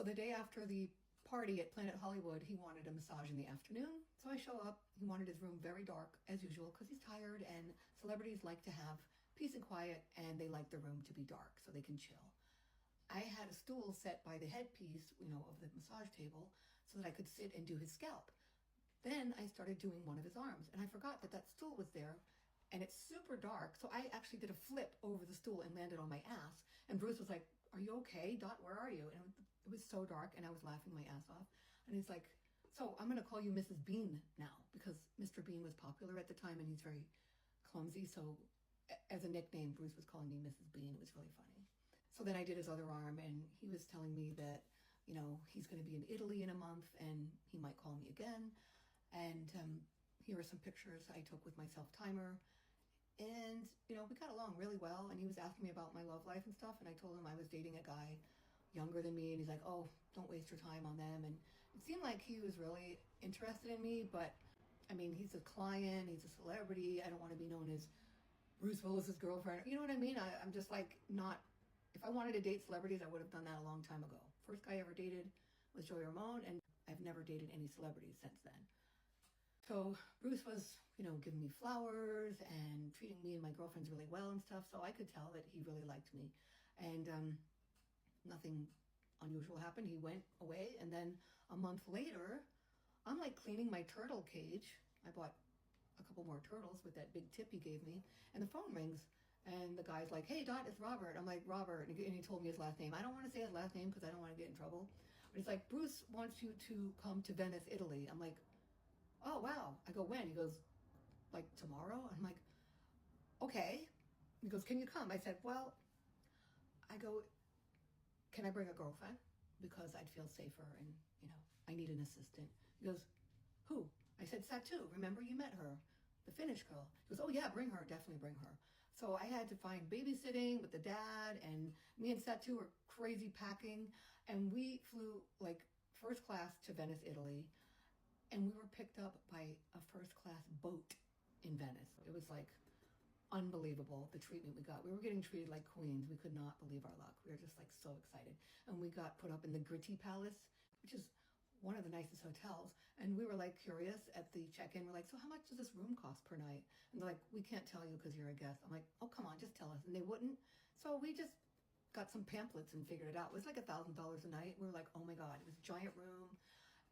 So the day after the party at Planet Hollywood, he wanted a massage in the afternoon. So I show up. He wanted his room very dark, as usual, because he's tired, and celebrities like to have peace and quiet, and they like the room to be dark so they can chill. I had a stool set by the headpiece, of the massage table so that I could sit and do his scalp. Then I started doing one of his arms, and I forgot that that stool was there, and it's super dark. So I actually did a flip over the stool and landed on my ass. And Bruce was like, "Are you okay? Dot, where are you?" And it was so dark, and I was laughing my ass off. And he's like, "So I'm going to call you Mrs. Bean now," because Mr. Bean was popular at the time, and he's very clumsy. So as a nickname, Bruce was calling me Mrs. Bean. It was really funny. So then I did his other arm, and he was telling me that, he's going to be in Italy in a month, and he might call me again. And here are some pictures I took with my self-timer. And, we got along really well. And he was asking me about my love life and stuff. And I told him I was dating a guy younger than me. And he's like, "Oh, don't waste your time on them." And it seemed like he was really interested in me. But, I mean, he's a client. He's a celebrity. I don't want to be known as Bruce Willis's girlfriend. You know what I mean? I'm just like not... If I wanted to date celebrities, I would have done that a long time ago. First guy I ever dated was Joey Ramone. And I've never dated any celebrities since then. So Bruce was, giving me flowers and treating me and my girlfriends really well and stuff. So I could tell that he really liked me. And nothing unusual happened. He went away. And then a month later, I'm like cleaning my turtle cage. I bought a couple more turtles with that big tip he gave me. And the phone rings. And the guy's like, "Hey, Dot, it's Robert." I'm like, "Robert." And he told me his last name. I don't want to say his last name because I don't want to get in trouble. But he's like, "Bruce wants you to come to Venice, Italy." I'm like, "Oh, wow." I go, "When?" He goes, "Like tomorrow?" I'm like, "Okay." He goes, "Can you come?" I said, "Well," I go, "Can I bring a girlfriend? Because I'd feel safer and, I need an assistant." He goes, "Who?" I said, "Satu. Remember you met her, the Finnish girl." He goes, "Oh yeah, bring her. Definitely bring her." So I had to find babysitting with the dad, and me and Satu were crazy packing, and we flew like first class to Venice, Italy. And we were picked up by a first-class boat in Venice. It was like unbelievable, the treatment we got. We were getting treated like queens. We could not believe our luck. We were just like so excited. And we got put up in the Gritti Palace, which is one of the nicest hotels. And we were like curious at the check-in. We're like, "So how much does this room cost per night?" And they're like, "We can't tell you because you're a guest." I'm like, "Oh, come on, just tell us." And they wouldn't. So we just got some pamphlets and figured it out. It was like $1,000 a night. We were like, "Oh my God." It was a giant room.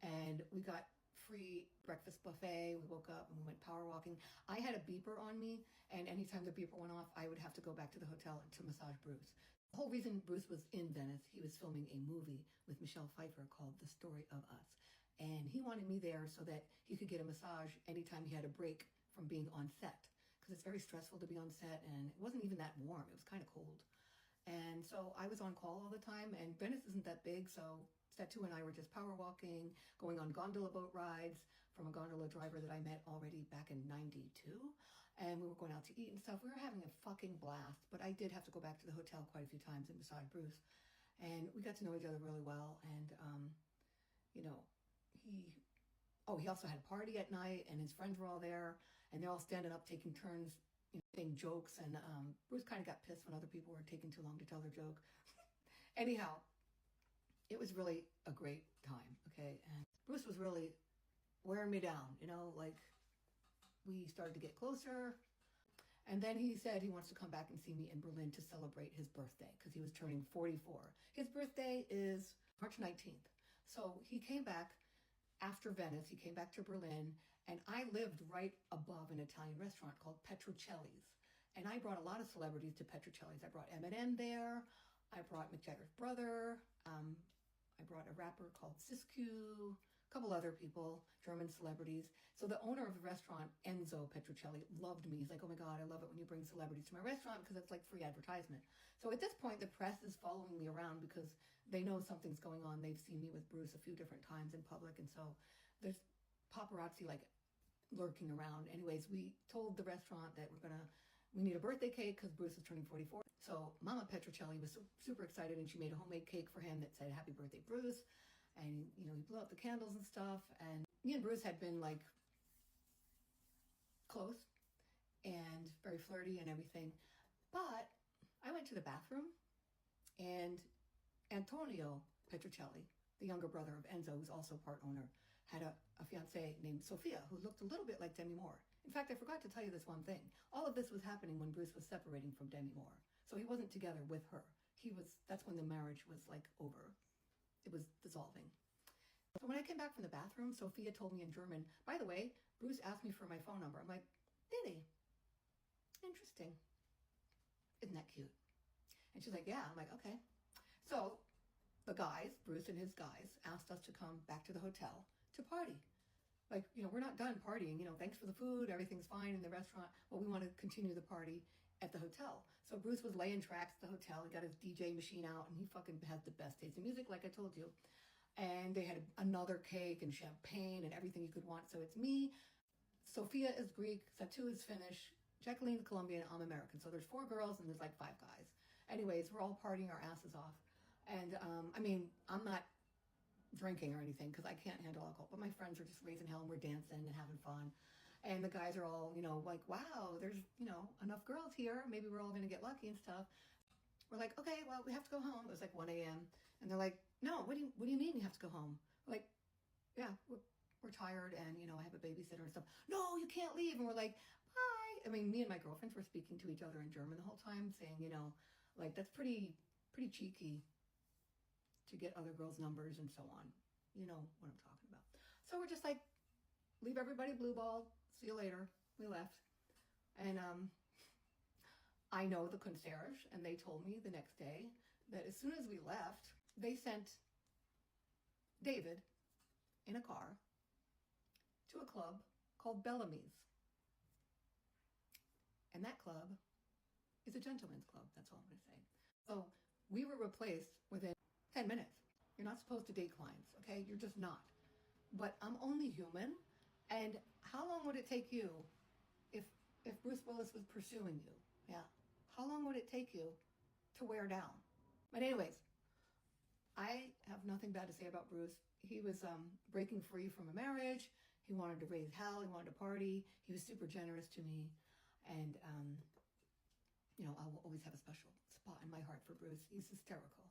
And we got free breakfast buffet. We woke up and we went power walking. I had a beeper on me, and anytime the beeper went off, I would have to go back to the hotel to massage Bruce. The whole reason Bruce was in Venice, he was filming a movie with Michelle Pfeiffer called The Story of Us. And he wanted me there so that he could get a massage anytime he had a break from being on set. Because it's very stressful to be on set, and it wasn't even that warm. It was kind of cold. And so I was on call all the time, and Venice isn't that big, so Satu and I were just power walking, going on gondola boat rides from a gondola driver that I met already back in '92. And we were going out to eat and stuff. We were having a fucking blast. But I did have to go back to the hotel quite a few times and massage Bruce. And we got to know each other really well. And, he also had a party at night, and his friends were all there. And they're all standing up, taking turns, saying jokes. And Bruce kind of got pissed when other people were taking too long to tell their joke. Anyhow, it was really a great time, okay? And Bruce was really wearing me down, like we started to get closer. And then he said he wants to come back and see me in Berlin to celebrate his birthday because he was turning 44. His birthday is March 19th. So he came back after Venice. He came back to Berlin, and I lived right above an Italian restaurant called Petrocelli's. And I brought a lot of celebrities to Petrocelli's. I brought Eminem there. I brought Mick Jagger's brother. I brought a rapper called Siskiyou, a couple other people, German celebrities. So the owner of the restaurant, Enzo Petrocelli, loved me. He's like, "Oh my God, I love it when you bring celebrities to my restaurant because it's like free advertisement." So at this point, the press is following me around because they know something's going on. They've seen me with Bruce a few different times in public. And so there's paparazzi like lurking around. Anyways, we told the restaurant that we need a birthday cake because Bruce is turning 44. So Mama Petrocelli was super excited, and she made a homemade cake for him that said, "Happy birthday, Bruce." And, he blew out the candles and stuff. And me and Bruce had been like close and very flirty and everything. But I went to the bathroom, and Antonio Petrocelli the younger brother of Enzo, who's also part owner, had a fiancée named Sophia who looked a little bit like Demi Moore. In fact, I forgot to tell you this one thing. All of this was happening when Bruce was separating from Demi Moore. So he wasn't together with her. That's when the marriage was like over. It was dissolving. So when I came back from the bathroom, Sophia told me in German, by the way, Bruce asked me for my phone number. I'm like, did he? Interesting. Isn't that cute? And she's like, yeah. I'm like, okay. So the guys, Bruce and his guys, asked us to come back to the hotel to party. Like, we're not done partying. Thanks for the food. Everything's fine in the restaurant. Well, we want to continue the party at the hotel. So Bruce was laying tracks at the hotel. He got his DJ machine out, and he fucking has the best taste in music, like I told you. And they had another cake and champagne and everything you could want. So it's me. Sophia is Greek. Satu is Finnish. Jacqueline's Colombian. I'm American. So there's 4 girls and there's like 5 guys. Anyways, we're all partying our asses off. And I'm not drinking or anything because I can't handle alcohol. But my friends are just raising hell and we're dancing and having fun. And the guys are all, like, wow, there's, enough girls here. Maybe we're all going to get lucky and stuff. We're like, okay, well, we have to go home. It was like 1 a.m. And they're like, no, what do you mean you have to go home? We're like, yeah, we're tired and, I have a babysitter and stuff. No, you can't leave. And we're like, bye. Me and my girlfriends were speaking to each other in German the whole time saying, like, that's pretty cheeky to get other girls' numbers and so on. You know what I'm talking about. So we're just like, leave everybody blue balled. See you later. We left. And I know the concierge, and they told me the next day that as soon as we left, they sent David in a car to a club called Bellamy's. And that club is a gentleman's club. That's all I'm going to say. So we were replaced within 10 minutes. You're not supposed to date clients, okay? You're just not. But I'm only human. And how long would it take you if Bruce Willis was pursuing you? Yeah. How long would it take you to wear down? But anyways, I have nothing bad to say about Bruce. He was breaking free from a marriage. He wanted to raise hell. He wanted to party. He was super generous to me. And, I will always have a special spot in my heart for Bruce. He's hysterical.